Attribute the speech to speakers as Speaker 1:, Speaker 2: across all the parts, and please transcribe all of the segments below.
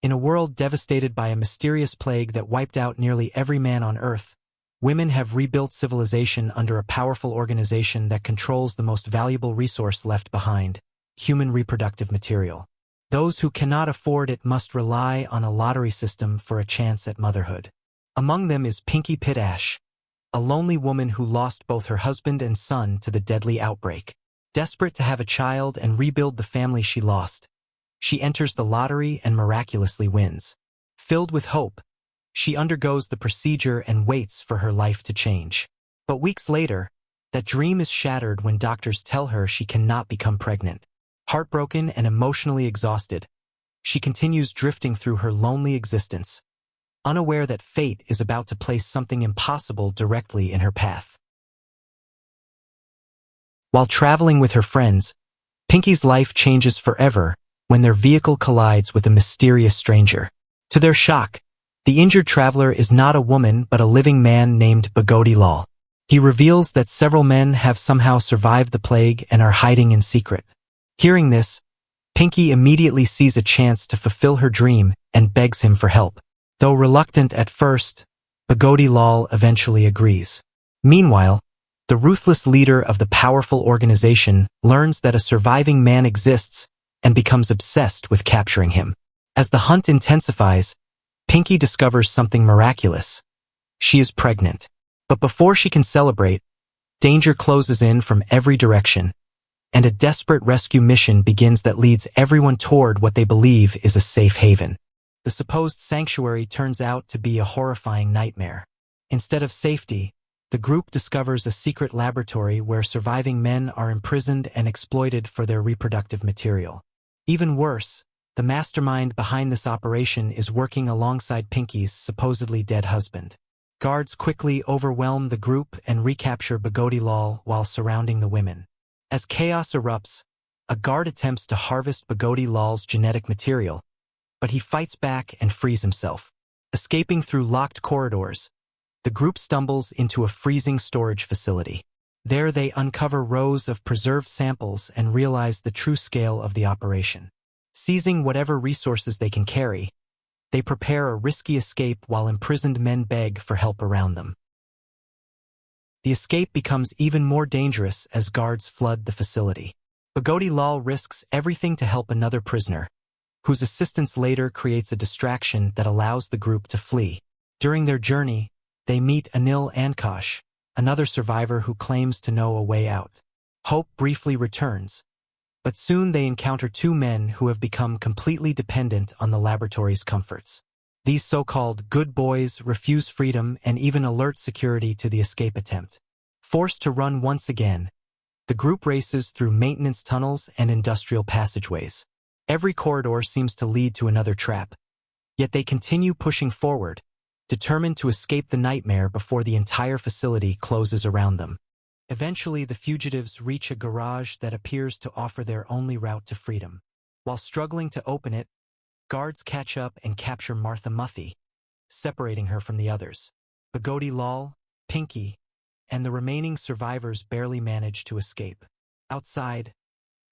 Speaker 1: In a world devastated by a mysterious plague that wiped out nearly every man on Earth, women have rebuilt civilization under a powerful organization that controls the most valuable resource left behind: human reproductive material. Those who cannot afford it must rely on a lottery system for a chance at motherhood. Among them is Pinky Pitash, a lonely woman who lost both her husband and son to the deadly outbreak. Desperate to have a child and rebuild the family she lost, she enters the lottery and miraculously wins. Filled with hope, she undergoes the procedure and waits for her life to change. But weeks later, that dream is shattered when doctors tell her she cannot become pregnant. Heartbroken and emotionally exhausted, she continues drifting through her lonely existence, unaware that fate is about to place something impossible directly in her path. While traveling with her friends, Pinky's life changes forever when their vehicle collides with a mysterious stranger. To their shock, the injured traveler is not a woman but a living man named Bagodi Lal. He reveals that several men have somehow survived the plague and are hiding in secret. Hearing this, Pinky immediately sees a chance to fulfill her dream and begs him for help. Though reluctant at first, Bagodi Lal eventually agrees. Meanwhile, the ruthless leader of the powerful organization learns that a surviving man exists and becomes obsessed with capturing him. As the hunt intensifies, Pinky discovers something miraculous. She is pregnant. But before she can celebrate, danger closes in from every direction, and a desperate rescue mission begins that leads everyone toward what they believe is a safe haven. The supposed sanctuary turns out to be a horrifying nightmare. Instead of safety, the group discovers a secret laboratory where surviving men are imprisoned and exploited for their reproductive material. Even worse, the mastermind behind this operation is working alongside Pinky's supposedly dead husband. Guards quickly overwhelm the group and recapture Bagodi Lal while surrounding the women. As chaos erupts, a guard attempts to harvest Bagodi Lal's genetic material, but he fights back and frees himself. Escaping through locked corridors, the group stumbles into a freezing storage facility. There they uncover rows of preserved samples and realize the true scale of the operation. Seizing whatever resources they can carry, they prepare a risky escape while imprisoned men beg for help around them. The escape becomes even more dangerous as guards flood the facility. Bagodi Lal risks everything to help another prisoner, whose assistance later creates a distraction that allows the group to flee. During their journey, they meet Anil Ankosh, another survivor who claims to know a way out. Hope briefly returns, but soon they encounter two men who have become completely dependent on the laboratory's comforts. These so-called good boys refuse freedom and even alert security to the escape attempt. Forced to run once again, the group races through maintenance tunnels and industrial passageways. Every corridor seems to lead to another trap, yet they continue pushing forward, determined to escape the nightmare before the entire facility closes around them. Eventually, the fugitives reach a garage that appears to offer their only route to freedom. While struggling to open it, guards catch up and capture Martha Muthi, separating her from the others. Bagodi Lal, Pinky, and the remaining survivors barely manage to escape. Outside,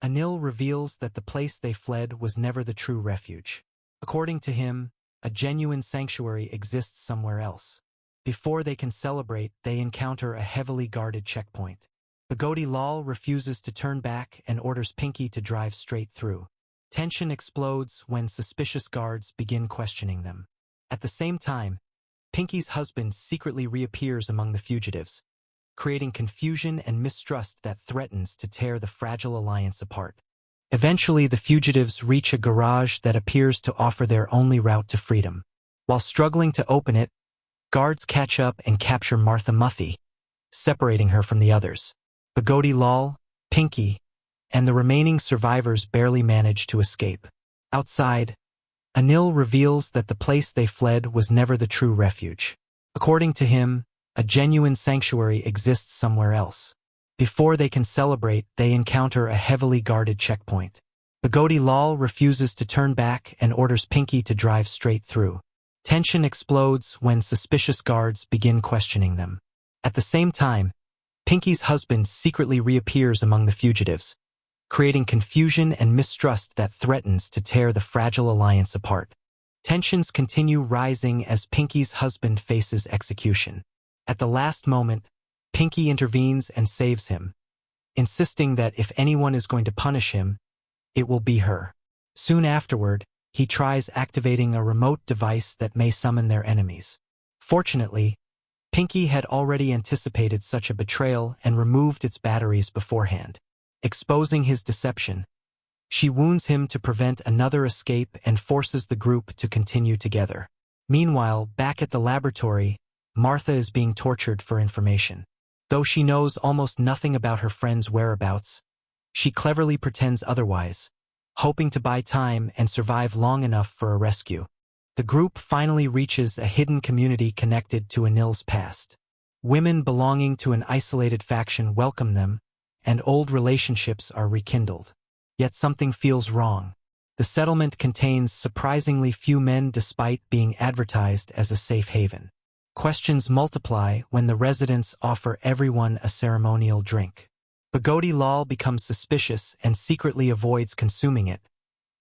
Speaker 1: Anil reveals that the place they fled was never the true refuge. According to him, a genuine sanctuary exists somewhere else. Before they can celebrate, they encounter a heavily guarded checkpoint. Bagodi Lal refuses to turn back and orders Pinky to drive straight through. Tension explodes when suspicious guards begin questioning them. At the same time, Pinky's husband secretly reappears among the fugitives, creating confusion and mistrust that threatens to tear the fragile alliance apart. Eventually, the fugitives reach a garage that appears to offer their only route to freedom. While struggling to open it, guards catch up and capture Martha Muthi, separating her from the others. Bagodi Lal, Pinky, and the remaining survivors barely manage to escape. Outside, Anil reveals that the place they fled was never the true refuge. According to him, a genuine sanctuary exists somewhere else. Before they can celebrate, they encounter a heavily guarded checkpoint. Bagodi Lal refuses to turn back and orders Pinky to drive straight through. Tension explodes when suspicious guards begin questioning them. At the same time, Pinky's husband secretly reappears among the fugitives, creating confusion and mistrust that threatens to tear the fragile alliance apart. Tensions continue rising as Pinky's husband faces execution. At the last moment, Pinky intervenes and saves him, insisting that if anyone is going to punish him, it will be her. Soon afterward, he tries activating a remote device that may summon their enemies. Fortunately, Pinky had already anticipated such a betrayal and removed its batteries beforehand. Exposing his deception, she wounds him to prevent another escape and forces the group to continue together. Meanwhile, back at the laboratory, Martha is being tortured for information. Though she knows almost nothing about her friend's whereabouts, she cleverly pretends otherwise, hoping to buy time and survive long enough for a rescue. The group finally reaches a hidden community connected to Anil's past. Women belonging to an isolated faction welcome them, and old relationships are rekindled. Yet something feels wrong. The settlement contains surprisingly few men despite being advertised as a safe haven. Questions multiply when the residents offer everyone a ceremonial drink. Bhagoti Lal becomes suspicious and secretly avoids consuming it,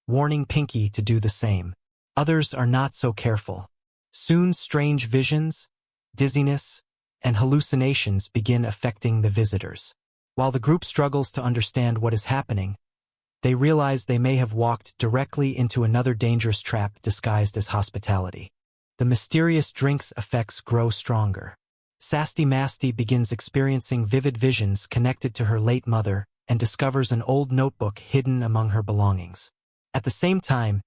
Speaker 1: warning Pinky to do the same. Others are not so careful. Soon strange visions, dizziness, and hallucinations begin affecting the visitors. While the group struggles to understand what is happening, they realize they may have walked directly into another dangerous trap disguised as hospitality. The mysterious drink's effects grow stronger. Sasti Masti begins experiencing vivid visions connected to her late mother and discovers an old notebook hidden among her belongings. At the same time,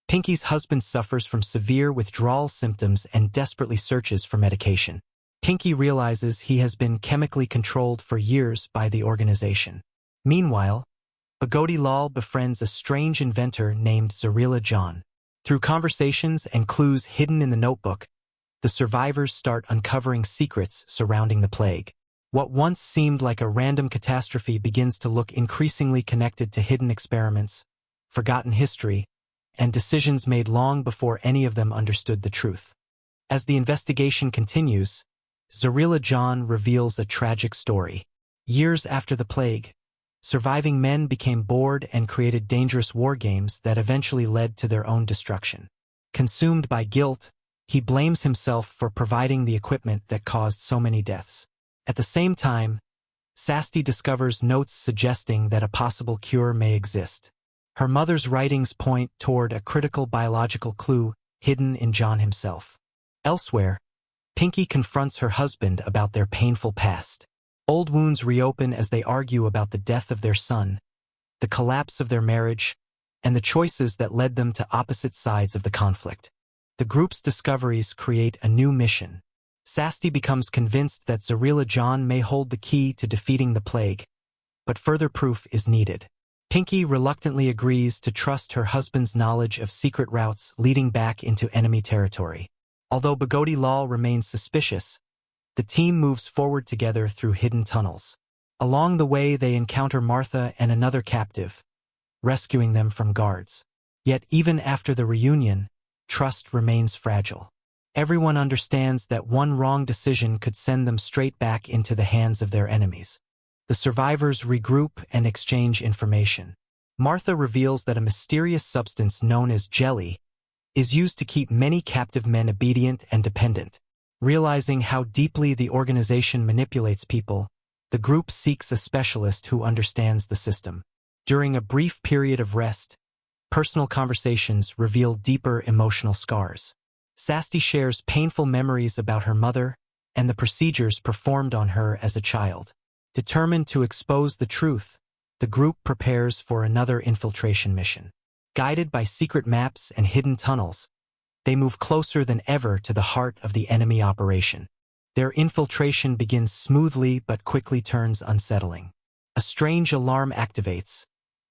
Speaker 1: Pinky's husband suffers from severe withdrawal symptoms and desperately searches for medication. Pinky realizes he has been chemically controlled for years by the organization. Meanwhile, Bhagoti Lal befriends a strange inventor named Zarila John. Through conversations and clues hidden in the notebook, the survivors start uncovering secrets surrounding the plague. What once seemed like a random catastrophe begins to look increasingly connected to hidden experiments, forgotten history, and decisions made long before any of them understood the truth. As the investigation continues, Zarila John reveals a tragic story. Years after the plague, surviving men became bored and created dangerous war games that eventually led to their own destruction. Consumed by guilt, he blames himself for providing the equipment that caused so many deaths. At the same time, Sasti discovers notes suggesting that a possible cure may exist. Her mother's writings point toward a critical biological clue hidden in John himself. Elsewhere, Pinky confronts her husband about their painful past. Old wounds reopen as they argue about the death of their son, the collapse of their marriage, and the choices that led them to opposite sides of the conflict. The group's discoveries create a new mission. Sasti becomes convinced that Zarila John may hold the key to defeating the plague, but further proof is needed. Pinky reluctantly agrees to trust her husband's knowledge of secret routes leading back into enemy territory. Although Bhagoti Lal remains suspicious, the team moves forward together through hidden tunnels. Along the way, they encounter Martha and another captive, rescuing them from guards. Yet even after the reunion, trust remains fragile. Everyone understands that one wrong decision could send them straight back into the hands of their enemies. The survivors regroup and exchange information. Martha reveals that a mysterious substance known as jelly is used to keep many captive men obedient and dependent. Realizing how deeply the organization manipulates people, the group seeks a specialist who understands the system. During a brief period of rest, personal conversations reveal deeper emotional scars. Sasti shares painful memories about her mother and the procedures performed on her as a child. Determined to expose the truth, the group prepares for another infiltration mission. Guided by secret maps and hidden tunnels, they move closer than ever to the heart of the enemy operation. Their infiltration begins smoothly but quickly turns unsettling. A strange alarm activates,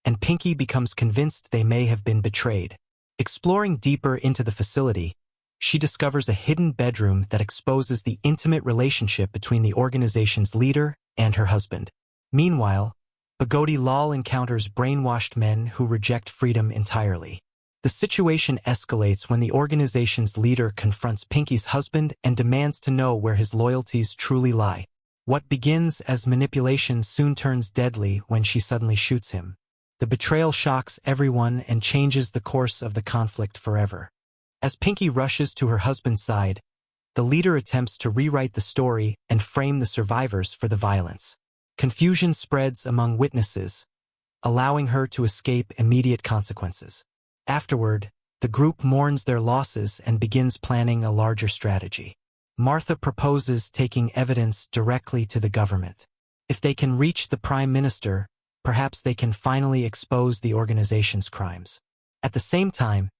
Speaker 1: and Pinky becomes convinced they may have been betrayed. Exploring deeper into the facility, she discovers a hidden bedroom that exposes the intimate relationship between the organization's leader and her husband. Meanwhile, Bhagoti Lal encounters brainwashed men who reject freedom entirely. The situation escalates when the organization's leader confronts Pinky's husband and demands to know where his loyalties truly lie. What begins as manipulation soon turns deadly when she suddenly shoots him. The betrayal shocks everyone and changes the course of the conflict forever. As Pinky rushes to her husband's side, the leader attempts to rewrite the story and frame the survivors for the violence. Confusion spreads among witnesses, allowing her to escape immediate consequences. Afterward, the group mourns their losses and begins planning a larger strategy. Martha proposes taking evidence directly to the government. If they can reach the Prime Minister, perhaps they can finally expose the organization's crimes. At the same time,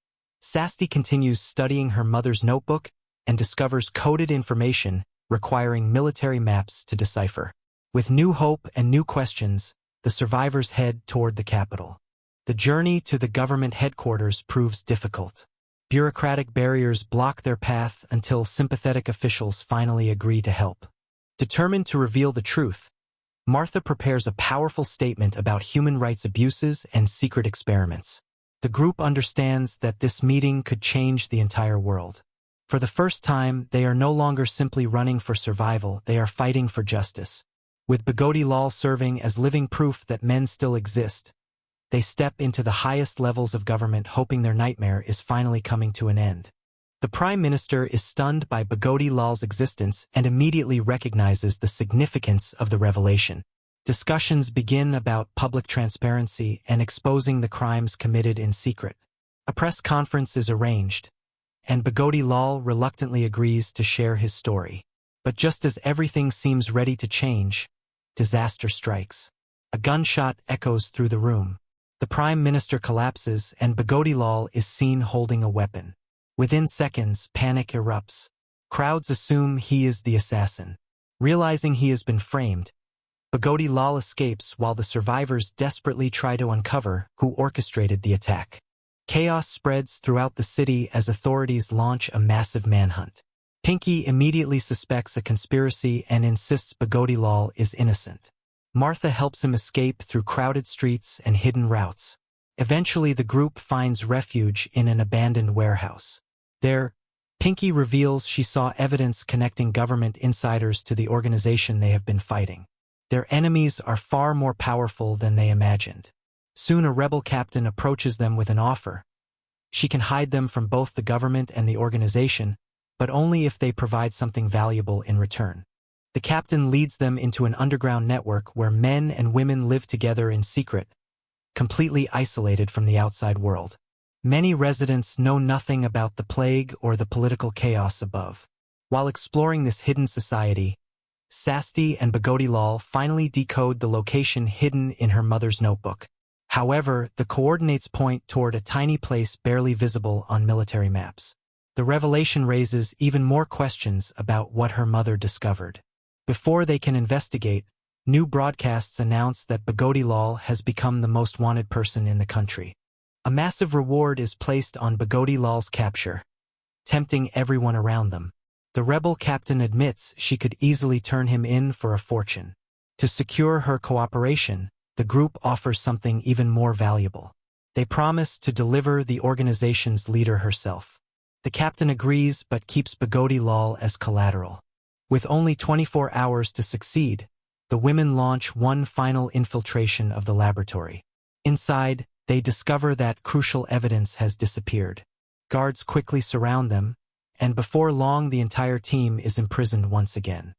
Speaker 1: Sasti continues studying her mother's notebook and discovers coded information requiring military maps to decipher. With new hope and new questions, the survivors head toward the capital. The journey to the government headquarters proves difficult. Bureaucratic barriers block their path until sympathetic officials finally agree to help. Determined to reveal the truth, Martha prepares a powerful statement about human rights abuses and secret experiments. The group understands that this meeting could change the entire world. For the first time, they are no longer simply running for survival, they are fighting for justice. With Bhagoti Lal serving as living proof that men still exist, they step into the highest levels of government hoping their nightmare is finally coming to an end. The Prime Minister is stunned by Bhagoti Lal's existence and immediately recognizes the significance of the revelation. Discussions begin about public transparency and exposing the crimes committed in secret. A press conference is arranged, and Bhagoti Lal reluctantly agrees to share his story. But just as everything seems ready to change, disaster strikes. A gunshot echoes through the room. The Prime Minister collapses and Bhagoti Lal is seen holding a weapon. Within seconds, panic erupts. Crowds assume he is the assassin. Realizing he has been framed, Bhagoti Lal escapes while the survivors desperately try to uncover who orchestrated the attack. Chaos spreads throughout the city as authorities launch a massive manhunt. Pinky immediately suspects a conspiracy and insists Bhagoti Lal is innocent. Martha helps him escape through crowded streets and hidden routes. Eventually, the group finds refuge in an abandoned warehouse. There, Pinky reveals she saw evidence connecting government insiders to the organization they have been fighting. Their enemies are far more powerful than they imagined. Soon a rebel captain approaches them with an offer. She can hide them from both the government and the organization, but only if they provide something valuable in return. The captain leads them into an underground network where men and women live together in secret, completely isolated from the outside world. Many residents know nothing about the plague or the political chaos above. While exploring this hidden society, Sasti and Bhagoti Lal finally decode the location hidden in her mother's notebook. However, the coordinates point toward a tiny place barely visible on military maps. The revelation raises even more questions about what her mother discovered. Before they can investigate, new broadcasts announce that Bhagoti Lal has become the most wanted person in the country. A massive reward is placed on Bhagoti Lal's capture, tempting everyone around them. The rebel captain admits she could easily turn him in for a fortune. To secure her cooperation, the group offers something even more valuable. They promise to deliver the organization's leader herself. The captain agrees but keeps Bhagoti Lal as collateral. With only 24 hours to succeed, the women launch one final infiltration of the laboratory. Inside, they discover that crucial evidence has disappeared. Guards quickly surround them, and before long the entire team is imprisoned once again.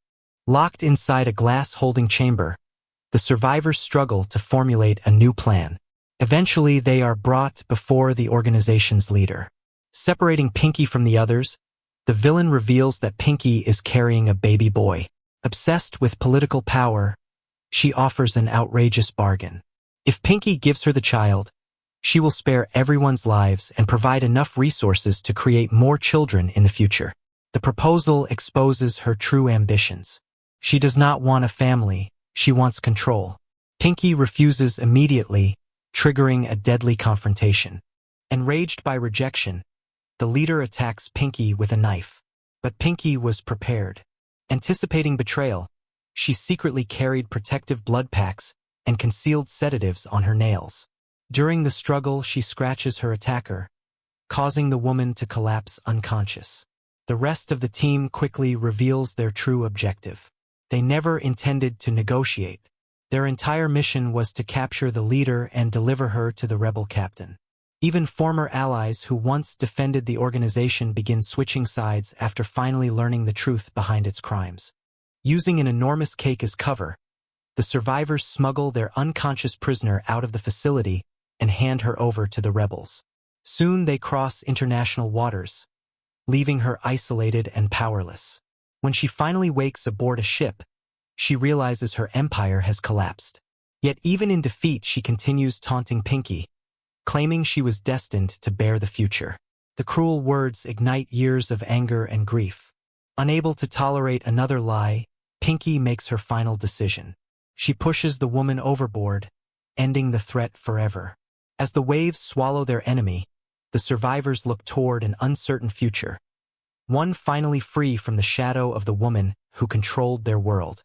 Speaker 1: Locked inside a glass-holding chamber, the survivors struggle to formulate a new plan. Eventually, they are brought before the organization's leader. Separating Pinky from the others, the villain reveals that Pinky is carrying a baby boy. Obsessed with political power, she offers an outrageous bargain. If Pinky gives her the child, she will spare everyone's lives and provide enough resources to create more children in the future. The proposal exposes her true ambitions. She does not want a family, she wants control. Pinky refuses immediately, triggering a deadly confrontation. Enraged by rejection, the leader attacks Pinky with a knife. But Pinky was prepared. Anticipating betrayal, she secretly carried protective blood packs and concealed sedatives on her nails. During the struggle, she scratches her attacker, causing the woman to collapse unconscious. The rest of the team quickly reveals their true objective. They never intended to negotiate. Their entire mission was to capture the leader and deliver her to the rebel captain. Even former allies who once defended the organization begin switching sides after finally learning the truth behind its crimes. Using an enormous cake as cover, the survivors smuggle their unconscious prisoner out of the facility and hand her over to the rebels. Soon they cross international waters, leaving her isolated and powerless. When she finally wakes aboard a ship, she realizes her empire has collapsed. Yet even in defeat, she continues taunting Pinky, claiming she was destined to bear the future. The cruel words ignite years of anger and grief. Unable to tolerate another lie, Pinky makes her final decision. She pushes the woman overboard, ending the threat forever. As the waves swallow their enemy, the survivors look toward an uncertain future, one finally free from the shadow of the woman who controlled their world.